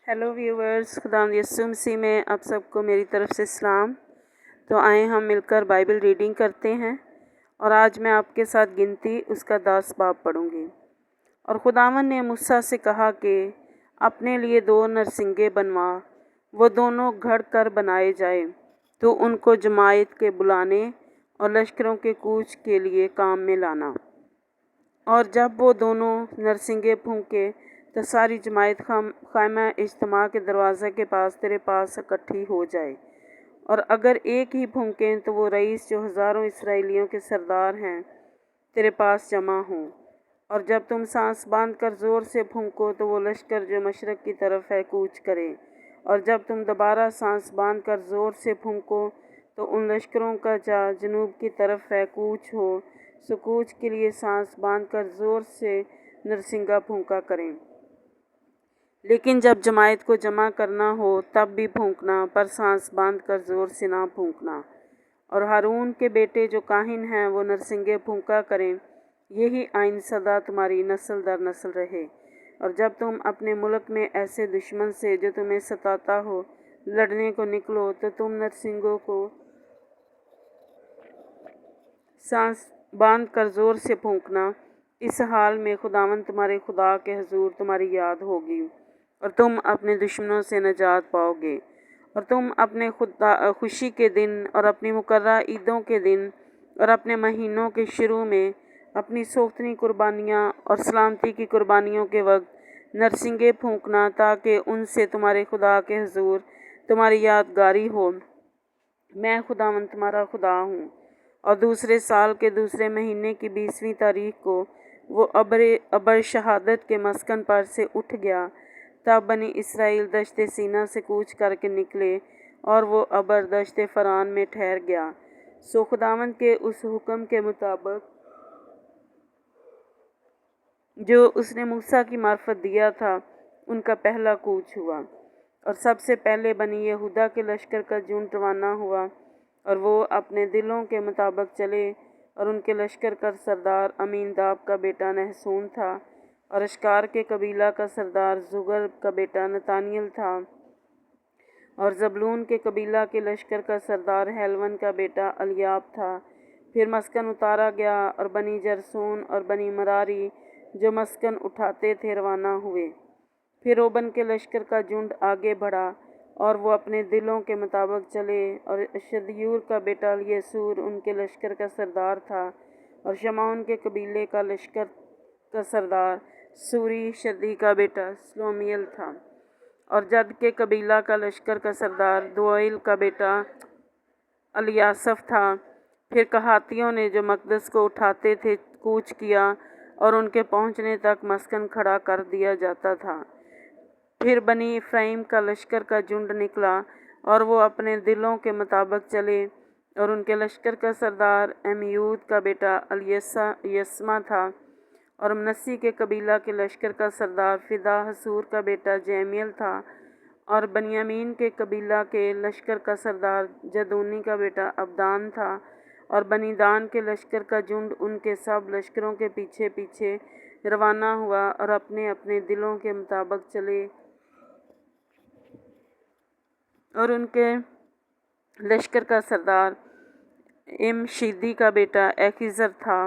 Hello viewers, खुदावंद यीशु मसीह में आप सबको मेरी तरफ से सलाम। तो आए हम मिलकर बाइबल रीडिंग करते हैं और आज मैं आपके साथ गिनती उसका 10 बाब पढ़ूंगी। और खुदावंद ने मूसा से कहा कि अपने लिए 2 नरसिंगे बनवा, वो दोनों घड़ कर बनाए जाए, तो उनको जमायत के बुलाने और लश्करों के कूच के लिए काम में लाना। और जब वो दोनों नरसिंगे फूंके तो सारी जमायत खाइमा इज्तिमा के दरवाज़े के पास तेरे पास इकट्ठी हो जाए। और अगर एक ही फूंकें तो वो रईस जो हज़ारों इसराइलियों के सरदार हैं तेरे पास जमा हों। और जब तुम सांस बांध कर ज़ोर से फूंको तो वो लश्कर जो मशरक़ की तरफ है कूच करे। और जब तुम दोबारा सांस बांध कर ज़ोर से फूंको तो उन लश्करों का जनूब की तरफ है कूच हो। सो कूच के लिए सांस बांध कर ज़ोर से नरसिंगा फूंका करें। लेकिन जब जमायत को जमा करना हो तब भी फूंकना, पर सांस बांध कर ज़ोर से ना फूंकना। और हारून के बेटे जो काहिन हैं वो नरसिंगे फूंका करें। यही आइन सदा तुम्हारी नस्ल दर नस्ल रहे। और जब तुम अपने मुल्क में ऐसे दुश्मन से जो तुम्हें सताता हो लड़ने को निकलो तो तुम नरसिंगों को सांस बांध कर ज़ोर से फूंकना। इस हाल में खुदावंद तुम्हारे खुदा के हुजूर तुम्हारी याद होगी और तुम अपने दुश्मनों से निजात पाओगे। और तुम अपने खुशी के दिन और अपनी मुकर्रर ईदों के दिन और अपने महीनों के शुरू में अपनी सोख्तनी कुर्बानियाँ और सलामती की कुर्बानियों के वक्त नरसिंगे फूंकना, ताकि उनसे तुम्हारे खुदा के हुजूर तुम्हारी यादगारी हो। मैं खुदावंद तुम्हारा खुदा हूँ। और दूसरे साल के दूसरे महीने की 20वीं तारीख को वो अबर शहादत के मस्कन पर से उठ गया। तब बनी इसराइल दश्ते सीना से कूच करके निकले और वो अबर दश्ते फरान में ठहर गया। सो खुदावंद के उस हुक्म के मुताबिक जो उसने मूसा की मार्फत दिया था उनका पहला कूच हुआ। और सबसे पहले बनी यहूदा के लश्कर का झुंड रवाना हुआ और वो अपने दिलों के मुताबिक चले। और उनके लश्कर का सरदार अमीनदाब का बेटा नहसून था। और अशकार के कबीला का सरदार जुगर का बेटा नतानियल था। और जबलून के कबीला के लश्कर का सरदार हेलवन का बेटा अलियाब था। फिर मस्कन उतारा गया और बनी जरसून और बनी मरारी जो मस्कन उठाते थे रवाना हुए। फिर रोबन के लश्कर का झुंड आगे बढ़ा और वो अपने दिलों के मुताबिक चले। और शदयूर का बेटा यसूर उनके लश्कर का सरदार था। और शमाउन के कबीले का लश्कर का सरदार सूरी शदी का बेटा स्लोमियल था। और जद के कबीला का लश्कर का सरदार दुआइल का बेटा अलियासफ था। फिर कहातियों ने जो मकदस को उठाते थे कूच किया और उनके पहुंचने तक मस्कन खड़ा कर दिया जाता था। फिर बनी इफ्राइम का लश्कर का झुंड निकला और वो अपने दिलों के मुताबिक चले। और उनके लश्कर का सरदार अमीयूद का बेटा यस्मा था। और मनसी के कबीला के लश्कर का सरदार फिदा हसूर का बेटा जैमियल था। और बनियामीन के कबीला के लश्कर का सरदार जदूनी का बेटा अबदान था। और बनी दान के लश्कर का झुंड उनके सब लश्करों के पीछे पीछे रवाना हुआ और अपने अपने दिलों के मुताबिक चले। और उनके लश्कर का सरदार इमशीदी का बेटा एकीज़र था।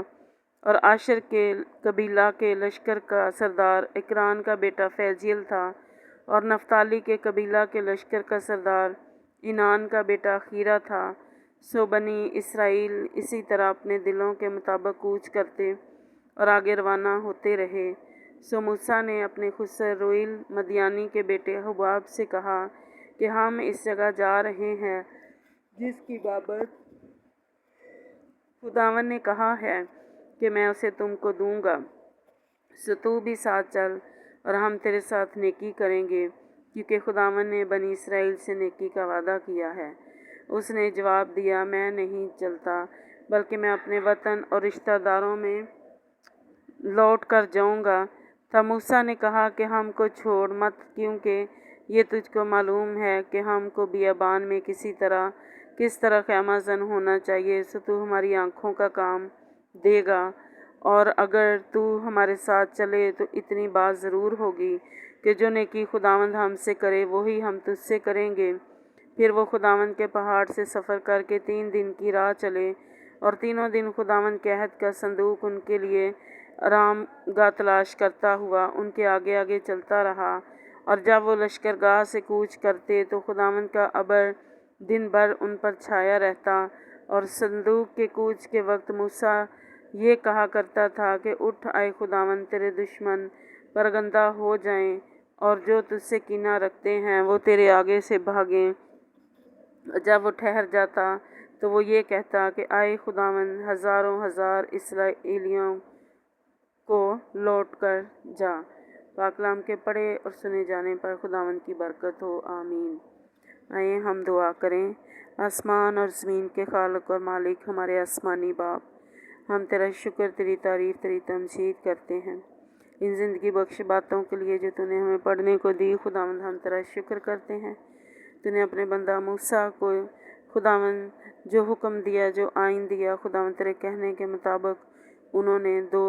और आशर के कबीला के लश्कर का सरदार इकरान का बेटा फैजियल था। और नफ्ताली के कबीला के लश्कर का सरदार इनान का बेटा खीरा था। सो बनी इसराइल इसी तरह अपने दिलों के मुताबिक कूच करते और आगे रवाना होते रहे। सो मूसा ने अपने खुसर रोइल मदियानी के बेटे हुबाब से कहा कि हम इस जगह जा रहे हैं जिसकी बाबत खुदावन ने कहा है कि मैं उसे तुमको दूंगा। सो तू भी साथ चल और हम तेरे साथ नेकी करेंगे, क्योंकि खुदावन ने बनी इसराइल से नेकी का वादा किया है। उसने जवाब दिया, मैं नहीं चलता, बल्कि मैं अपने वतन और रिश्तेदारों में लौट कर जाऊँगा। तब मूसा ने कहा कि हमको छोड़ मत, क्योंकि ये तुझको मालूम है कि हमको बियाबान में किस तरह ख़ैमा ज़न होना चाहिए। सो तू हमारी आँखों का काम देगा اور اگر تو ہمارے ساتھ چلے تو اتنی بات ضرور ہوگی کہ جو نیکی خداوند ہم سے کرے وہی ہم تجھ سے کریں گے۔ پھر وہ خداوند کے پہاڑ سے سفر کر کے 3 دن کی راہ چلے، اور تینوں دن خداوند کے عہد کا صندوق ان کے لیے آرام گاہ تلاش کرتا ہوا ان کے آگے آگے چلتا رہا۔ اور جب وہ لشکرگاہ سے کوچ کرتے تو خداوند کا ابر دن بھر ان پر چھایا رہتا، اور صندوق کے کوچ کے وقت موسیٰ یہ کہا کرتا تھا کہ اٹھ اے خداوند، تیرے دشمن پرگندہ ہو جائیں، اور جو تجھ سے کینہ رکھتے ہیں وہ تیرے آگے سے بھاگیں۔ جب وہ ٹھہر جاتا تو وہ یہ کہتا کہ اے خداوند، ہزاروں ہزار اسرائیلیوں کو لوٹ کر جا۔ پاک کلام کے پڑھے اور سنے جانے پر خداوند کی برکت ہو، آمین۔ آئیں ہم دعا کریں۔ آسمان اور زمین کے خالق اور مالک ہمارے آسمانی باپ، ہم تیرا شکر، تیری تعریف، تیری تمجید کرتے ہیں ان زندگی بخش باتوں کے لیے جو تو نے ہمیں پڑھنے کو دی۔ خداوند ہم تیرا شکر کرتے ہیں، تو نے اپنے بندہ موسیٰ کو خداوند جو حکم دیا، جو آئین دیا، خداوند تیرے کہنے کے مطابق انہوں نے 2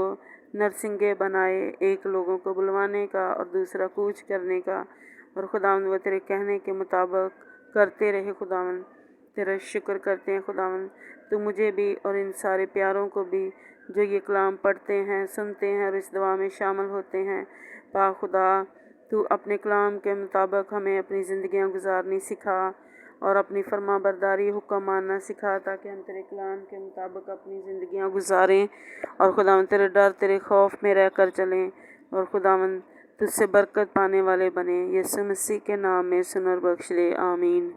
نرسنگے بنائے، ایک لوگوں کو بلوانے کا اور دوسرا کوچ کرنے کا، اور خداوند وہ تیرے کہنے کے مطابق کرتے رہے۔ خداوند تیرا شکر کرتے ہیں خداوند، تو مجھے بھی اور ان سارے پیاروں کو بھی جو یہ کلام پڑھتے ہیں، سنتے ہیں اور اس دعا میں شامل ہوتے ہیں، پاک خدا تو اپنے کلام کے مطابق ہمیں اپنی زندگیاں گزارنی سکھا اور اپنی فرما برداری حکم ماننا سکھا، تاکہ ہم تیرے کلام کے مطابق اپنی زندگیاں گزاریں اور خداوند تیرے ڈر، تیرے خوف میں رہ کر چلیں، اور خداوند تجھ سے برکت پانے والے بنیں۔ یسوع مسیح کے نام میں سن اور بخش لے، آمین۔